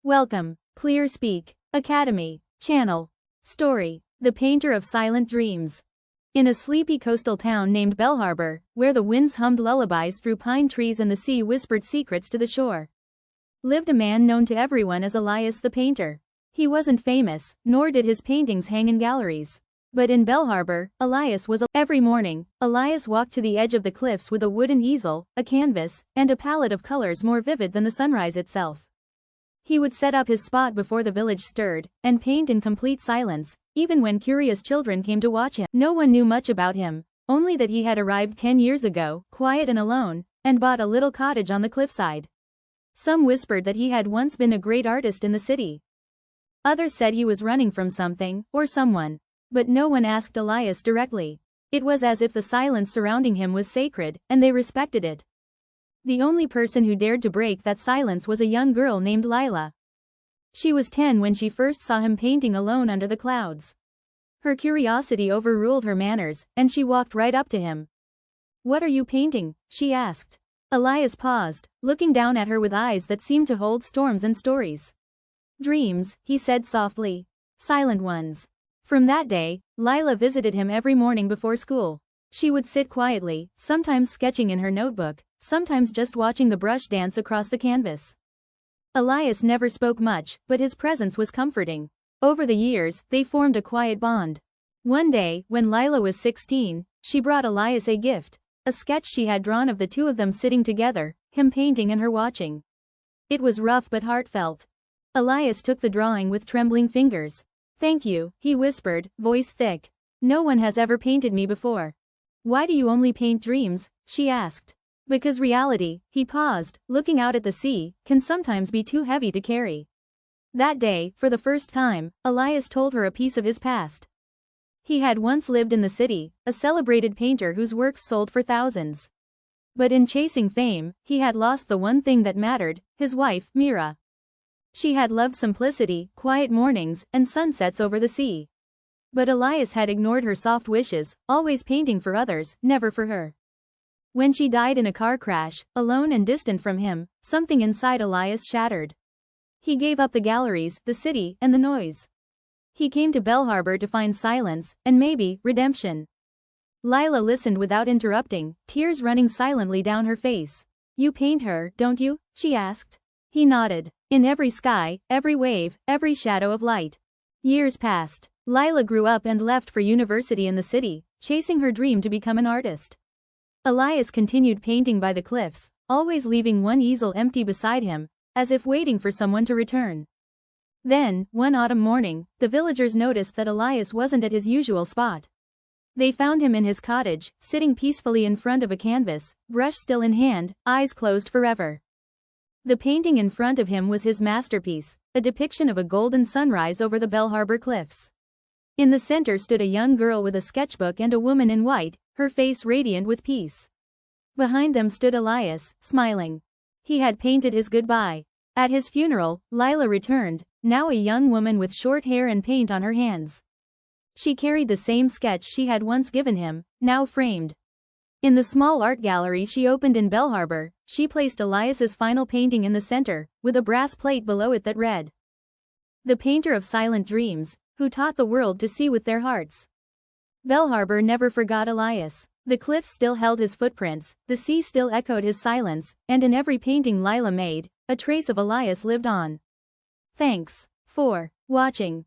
Welcome, ClearSpeak Academy channel. Story: The Painter of Silent Dreams. In a sleepy coastal town named Bellharbor, where the winds hummed lullabies through pine trees and the sea whispered secrets to the shore, lived a man known to everyone as Elias the Painter. He wasn't famous, nor did his paintings hang in galleries. But in Bellharbor, Elias was every morning, Elias walked to the edge of the cliffs with a wooden easel, a canvas, and a palette of colors more vivid than the sunrise itself. He would set up his spot before the village stirred, and paint in complete silence, even when curious children came to watch him. No one knew much about him, only that he had arrived 10 years ago, quiet and alone, and bought a little cottage on the cliffside. Some whispered that he had once been a great artist in the city. Others said he was running from something, or someone. But no one asked Elias directly. It was as if the silence surrounding him was sacred, and they respected it. The only person who dared to break that silence was a young girl named Lila. She was 10 when she first saw him painting alone under the clouds. Her curiosity overruled her manners, and she walked right up to him. "What are you painting?" she asked. Elias paused, looking down at her with eyes that seemed to hold storms and stories. "Dreams," he said softly. "Silent ones." From that day, Lila visited him every morning before school. She would sit quietly, sometimes sketching in her notebook, sometimes just watching the brush dance across the canvas. Elias never spoke much, but his presence was comforting. Over the years, they formed a quiet bond. One day, when Lila was 16, she brought Elias a gift, a sketch she had drawn of the two of them sitting together, him painting and her watching. It was rough but heartfelt. Elias took the drawing with trembling fingers. "Thank you," he whispered, voice thick. "No one has ever painted me before." "Why do you only paint dreams?" she asked. "Because reality," he paused, looking out at the sea, "can sometimes be too heavy to carry." That day, for the first time, Elias told her a piece of his past. He had once lived in the city, a celebrated painter whose works sold for thousands. But in chasing fame, he had lost the one thing that mattered, his wife, Mira. She had loved simplicity, quiet mornings, and sunsets over the sea. But Elias had ignored her soft wishes, always painting for others, never for her. When she died in a car crash, alone and distant from him, something inside Elias shattered. He gave up the galleries, the city, and the noise. He came to Bellharbor to find silence, and maybe, redemption. Lila listened without interrupting, tears running silently down her face. "You paint her, don't you?" she asked. He nodded. "In every sky, every wave, every shadow of light." Years passed. Lila grew up and left for university in the city, chasing her dream to become an artist. Elias continued painting by the cliffs, always leaving one easel empty beside him, as if waiting for someone to return. Then, one autumn morning, the villagers noticed that Elias wasn't at his usual spot. They found him in his cottage, sitting peacefully in front of a canvas, brush still in hand, eyes closed forever. The painting in front of him was his masterpiece, a depiction of a golden sunrise over the Bellharbor cliffs. In the center stood a young girl with a sketchbook and a woman in white, her face radiant with peace. Behind them stood Elias, smiling. He had painted his goodbye. At his funeral, Lila returned, now a young woman with short hair and paint on her hands. She carried the same sketch she had once given him, now framed. In the small art gallery she opened in Bellharbor, she placed Elias's final painting in the center, with a brass plate below it that read, "The Painter of Silent Dreams, who taught the world to see with their hearts." Bellharbor never forgot Elias. The cliffs still held his footprints, the sea still echoed his silence, and in every painting Lila made, a trace of Elias lived on. Thanks for watching.